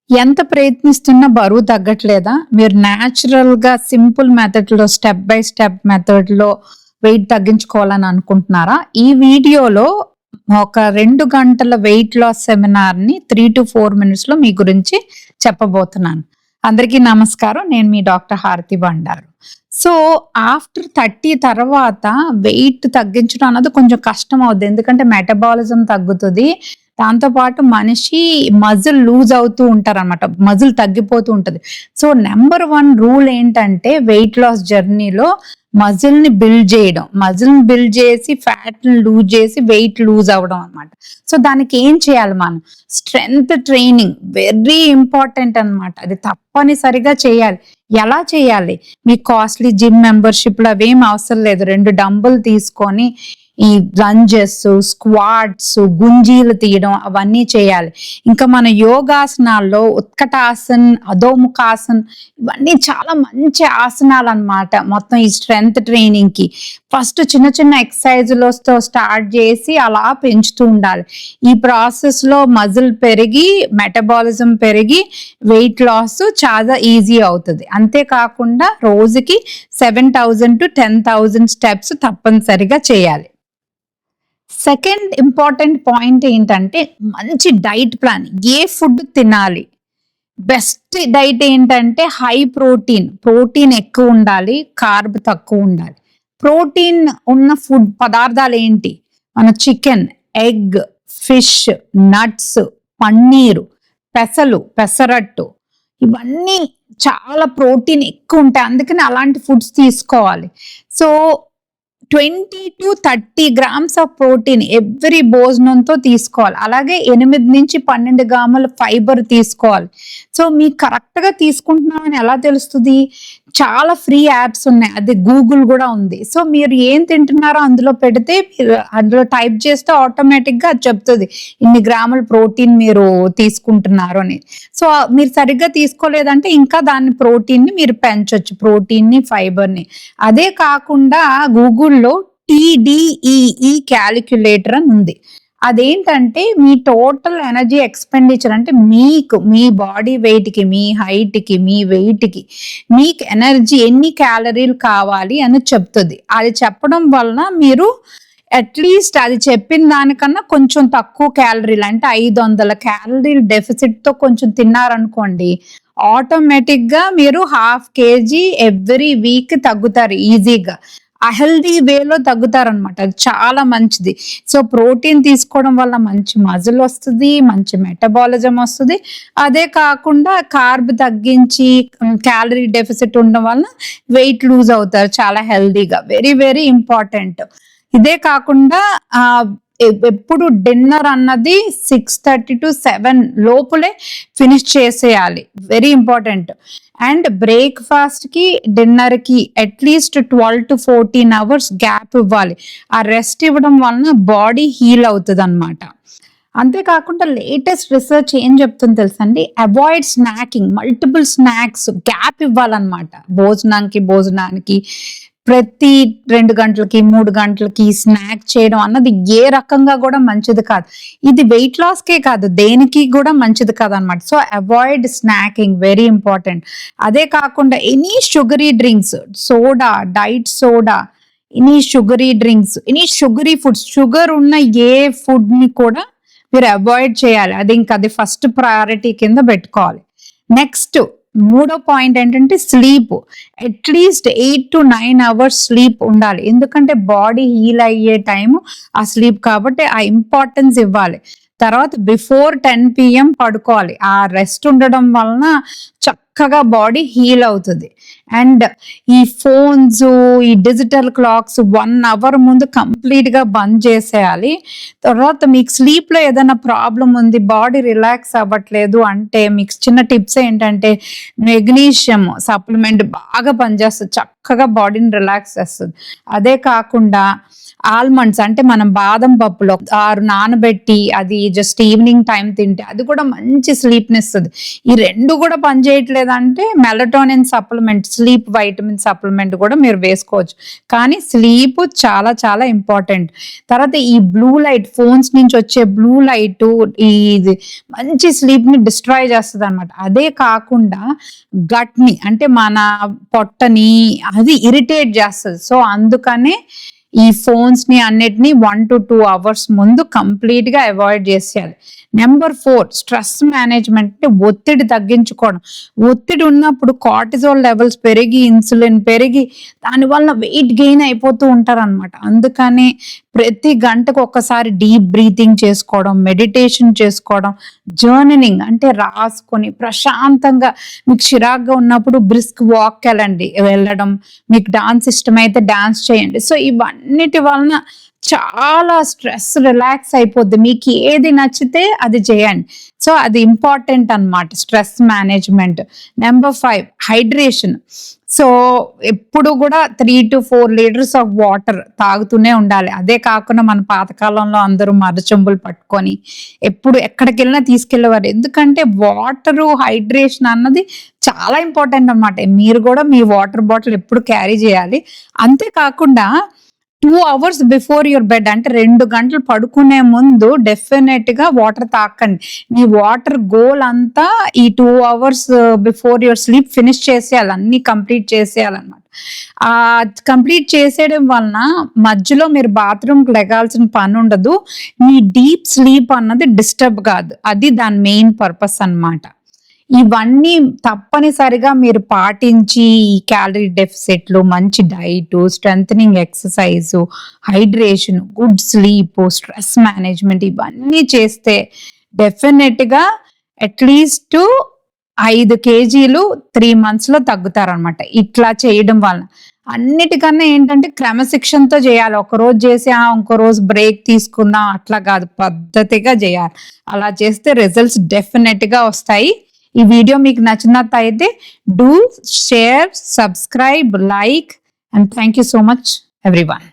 ఎంత ప్రయత్నిస్తున్నా బరువు తగ్గట్లేదా? మీరు న్యాచురల్‌గా సింపుల్ మెథడ్‌లో స్టెప్ బై స్టెప్ మెథడ్‌లో వెయిట్ తగ్గించుకోవాలని అనుకుంటున్నారా? ఈ వీడియోలో ఒక 2 గంటల వెయిట్ లాస్ సెమినార్‌ని 3-4 మినిట్స్‌లో మీ గురించి చెప్పబోతున్నాను. అందరికీ నమస్కారం. నేను మీ డాక్టర్ హారతి బండారు. సో, ఆఫ్టర్ 30 తర్వాత వెయిట్ తగ్గించడం అన్నది కొంచెం కష్టం అవుద్ది. ఎందుకంటే మెటబాలిజం తగ్గుతది. దాంతో పాటు మనిషి మజిల్ లూజ్ అవుతూ ఉంటారనమాట. మజిల్ తగ్గిపోతూ ఉంటది. సో, నంబర్ 1 రూల్ ఏంటంటే వెయిట్ లాస్ జర్నీలో మజిల్‌ని బిల్డ్ చేయడం. మజిల్‌ని బిల్డ్ చేసి ఫ్యాట్‌ని లూజ్ చేసి వెయిట్ లూజ్ అవ్వడం అనమాట. సో, దానికి ఏం చేయాలి మనం? స్ట్రెంగ్త్ ట్రైనింగ్ వెరీ ఇంపార్టెంట్ అనమాట. అది తప్పనిసరిగా చేయాలి. ఎలా చేయాలి? మీ కాస్ట్‌లీ జిమ్ మెంబర్‌షిప్‌లు అవేం అవసరం లేదు. 2 డంబుల్ తీసుకొని ఈ లంజెస్, స్క్వాట్స్, గుంజీలు తీయడం అవన్నీ చేయాలి. ఇంకా మన యోగాసనాల్లో ఉత్కటాసన్, అధోముఖాసన్ ఇవన్నీ చాలా మంచి ఆసనాలు అన్నమాట. మొత్తం ఈ స్ట్రెంగ్త్ ట్రైనింగ్‌కి. ఫస్ట్ చిన్న చిన్న ఎక్సర్సైజులతో స్టార్ట్ చేసి అలా పెంచుతూ ఉండాలి. ఈ ప్రాసెస్‌లో మజిల్ పెరిగి, మెటబాలిజం పెరిగి వెయిట్ లాస్ చాలా ఈజీ అవుతది. అంతేకాకుండా రోజుకి 7,000-10,000 స్టెప్స్ తప్పనిసరిగా చేయాలి. సెకండ్ ఇంపార్టెంట్ పాయింట్ ఏంటంటే మంచి డైట్ ప్లాన్. ఏ ఫుడ్ తినాలి? బెస్ట్ డైట్ ఏంటంటే హై ప్రోటీన్. ప్రోటీన్ ఎక్కువ ఉండాలి, కార్బ్ తక్కువ ఉండాలి. ప్రోటీన్ ఉన్న ఫుడ్ పదార్థాలు ఏంటి? మన chicken, egg, fish, nuts, paneer, pesarattu ఇవన్నీ చాలా ప్రోటీన్ ఎక్కువ ఉంటాయి. అందుకని అలాంటి ఫుడ్స్ తీసుకోవాలి. So 20-30 grams of protein every భోజనంతో తీసుకోవాలి. అలాగే 8-12 గ్రాముల ఫైబర్ తీసుకోవాలి. సో మీకు కరెక్ట్‌గా తీసుకుంటున్నామని ఎలా తెలుస్తుంది? చాలా ఫ్రీ యాప్స్ ఉన్నాయి. అది గూగుల్ కూడా ఉంది. సో మీరు ఏం తింటున్నారో అందులో పెడితే అందులో టైప్ చేస్తే ఆటోమేటిక్‌గా అది చెప్తది. ఇన్ని గ్రాముల ప్రోటీన్ మీరు తీసుకుంటున్నారు అని. సో మీరు సరిగ్గా తీసుకోలేదంటే ఇంకా దాన్ని ప్రోటీన్‌ని మీరు పెంచొచ్చు. ప్రోటీన్‌ని, ఫైబర్‌ని. అదే కాకుండా గూగుల్‌లో TDEE క్యాలిక్యులేటర్ అని ఉంది. అదేంటంటే మీ టోటల్ ఎనర్జీ ఎక్స్‌పెండిచర్ అంటే మీకు మీ బాడీ వెయిట్‌కి, మీ హైట్‌కి, మీ వెయిట్‌కి మీకు ఎనర్జీ ఎన్ని క్యాలరీలు కావాలి అని చెప్తది. అది చెప్పడం వలన మీరు అట్‌లీస్ట్ అది చెప్పిన దానికన్నా కొంచెం తక్కువ క్యాలరీలు అంటే 500 క్యాలరీల డెఫిసిట్‌తో కొంచెం తిన్నారనుకోండి, ఆటోమేటిక్‌గా మీరు 1/2 కేజీ ఎవ్రీ వీక్ తగ్గుతారు ఈజీగా. ఆ హెల్తీ వేలో తగ్గుతారనమాట. అది చాలా మంచిది. సో ప్రోటీన్ తీసుకోవడం వల్ల మంచి మజిల్ వస్తది, మంచి మెటబాలిజం వస్తది. అదే కాకుండా కార్బ్ తగ్గించి క్యాలరీ డెఫిసిట్ ఉండడం వలన వెయిట్ లూజ్ అవుతారు చాలా హెల్తీగా. Very very important. ఇదే కాకుండా ఎప్పుడు డిన్నర్ అన్నది 6:30-7 లోపులే ఫినిష్ చేసేయాలి. Very important. అండ్ బ్రేక్‌ఫాస్ట్‌కి, డిన్నర్‌కి అట్‌లీస్ట్ 12-14 అవర్స్ గ్యాప్ ఇవ్వాలి. ఆ రెస్ట్ ఇవ్వడం వలన బాడీ హీల్ అవుతదనమాట. అంతేకాకుండా లేటెస్ట్ రిసర్చ్ ఏం చెప్తుందో తెలుసండి? Avoid snacking. Multiple snacks gap ఇవ్వాలన్నమాట. భోజనానికి ప్రతి 2 గంటలకి, 3 గంటలకి స్నాక్ చేయడం అన్నది ఏ రకంగా కూడా మంచిది కాదు. ఇది వెయిట్ లాస్‌కే కాదు, దేనికి కూడా మంచిది కాదనమాట. So avoid snacking very important. అదే కాకుండా any sugary drinks, soda, diet soda, any sugary drinks, any sugary foods, sugar ఉన్న ఏ ఫుడ్‌ని కూడా మీరు అవాయిడ్ చేయాలి. అది ఫస్ట్ ప్రయారిటీ కింద పెట్టుకోవాలి. నెక్స్ట్ మూడో పాయింట్ ఏంటంటే స్లీప్. అట్‌లీస్ట్ 8-9 అవర్స్ స్లీప్ ఉండాలి. ఎందుకంటే బాడీ హీల్ అయ్యే టైము ఆ స్లీప్ కాబట్టి ఆ ఇంపార్టెన్స్ ఇవ్వాలి. తర్వాత బిఫోర్ 10 PM పడుకోవాలి. ఆ రెస్ట్ ఉండడం వలన చక్కగా బాడీ హీల్ అవుతది. అండ్ ఈ ఫోన్స్, ఈ డిజిటల్ క్లాక్స్ 1 అవర్ ముందు కంప్లీట్‌గా బంద్ చేసేయాలి. తర్వాత మీకు స్లీప్‌లో ఏదైనా ప్రాబ్లమ్ ఉంది, బాడీ రిలాక్స్ అవ్వట్లేదు అంటే మీకు చిన్న టిప్స్ ఏంటంటే మెగ్నీషియం సప్లిమెంట్ బాగా పనిచేస్తది. చక్కగా బాడీని రిలాక్స్ చేస్తది. అదే కాకుండా ఆల్మండ్స్ అంటే మనం బాదం పప్పులో 6 నానబెట్టి అది జస్ట్ ఈవినింగ్ టైం తింటే అది కూడా మంచి స్లీప్‌ని ఇస్తది. ఈ 2 కూడా పనిచేయట్లేదంటే melatonin supplement sleep vitamin supplement కూడా మీరు వేసుకోవచ్చు. కానీ స్లీప్ చాలా చాలా ఇంపార్టెంట్. తర్వాత ఈ బ్లూ లైట్, ఫోన్స్ నుంచి వచ్చే బ్లూ లైట్ ఇది మంచి స్లీప్ ని డిస్ట్రాయ్ చేస్తుంది అనమాట. అదే కాకుండా గట్ ని అంటే మన పొట్టని అది ఇరిటేట్ చేస్తుంది. సో అందుకనే ఈ ఫోన్స్ ని అన్నిటిని 1 to 2 hours ముందు కంప్లీట్ గా అవాయిడ్ చేసేయాలి. నెంబర్ 4 స్ట్రెస్ మేనేజ్మెంట్, ఒత్తిడి తగ్గించుకోవడం. ఒత్తిడి ఉన్నప్పుడు కార్టిజోల్ లెవెల్స్ పెరిగి ఇన్సులిన్ పెరిగి దానివల్ల వెయిట్ గెయిన్ అయిపోతూ ఉంటారు అనమాట. అందుకని ప్రతి గంటకు ఒక్కసారి డీప్ బ్రీతింగ్ చేసుకోవడం, మెడిటేషన్ చేసుకోవడం, జర్నలింగ్ అంటే రాసుకొని ప్రశాంతంగా, మీకు చిరాగ్గా ఉన్నప్పుడు బ్రిస్క్ వాక్ వెళ్ళడం, మీకు డాన్స్ ఇష్టమైతే డాన్స్ చేయండి. సో ఇవన్నిటి వలన చాలా స్ట్రెస్ రిలాక్స్ అయిపోద్ది. మీకు ఏది నచ్చితే అది చేయండి. సో అది ఇంపార్టెంట్ అన్నమాట stress management. Number 5 hydration. So ఎప్పుడు కూడా 3 to 4 లీటర్స్ ఆఫ్ వాటర్ తాగుతూనే ఉండాలి. అదే కాకుండా మన పాతకాలంలో అందరూ మరచెంబులు పట్టుకొని ఎప్పుడు ఎక్కడికి వెళ్ళినా తీసుకెళ్లేవారు. ఎందుకంటే వాటరు హైడ్రేషన్ అన్నది చాలా ఇంపార్టెంట్ అన్నమాట. మీరు కూడా మీ వాటర్ బాటిల్ ఎప్పుడు క్యారీ చేయాలి. అంతేకాకుండా 2 hours బిఫోర్ యువర్ బెడ్ అంటే 2 గంటలు పడుకునే ముందు డెఫినెట్ గా వాటర్ తాకండి. మీ వాటర్ గోల్ అంతా ఈ 2 hours before your sleep finish చేసేయాలి, అన్ని కంప్లీట్ చేసేయాలన్నమాట. ఆ కంప్లీట్ చేసేయడం వలన మధ్యలో మీరు బాత్రూమ్కి లెగాల్సిన పని ఉండదు. మీ డీప్ స్లీప్ అన్నది డిస్టర్బ్ కాదు. అది దాని మెయిన్ పర్పస్ అన్నమాట. ఇవన్నీ తప్పనిసరిగా మీరు పాటించి ఈ క్యాలరీ డెఫిసిట్లు, మంచి diet, strengthening exercise, hydration, good sleep, stress management ఇవన్నీ చేస్తే డెఫినెట్గా అట్లీస్ట్ 5 kgs 3 months లో తగ్గుతారనమాట. ఇట్లా చేయడం వలన అన్నిటికన్నా ఏంటంటే క్రమశిక్షణతో చేయాలి. ఒకరోజు చేసి ఇంకో రోజు బ్రేక్ తీసుకుందాం అట్లా కాదు, పద్ధతిగా చేయాలి. అలా చేస్తే రిజల్ట్స్ డెఫినెట్ గా వస్తాయి. ఈ వీడియో మీకు నచ్చినట్లయితే do share, subscribe, like and thank you so much everyone.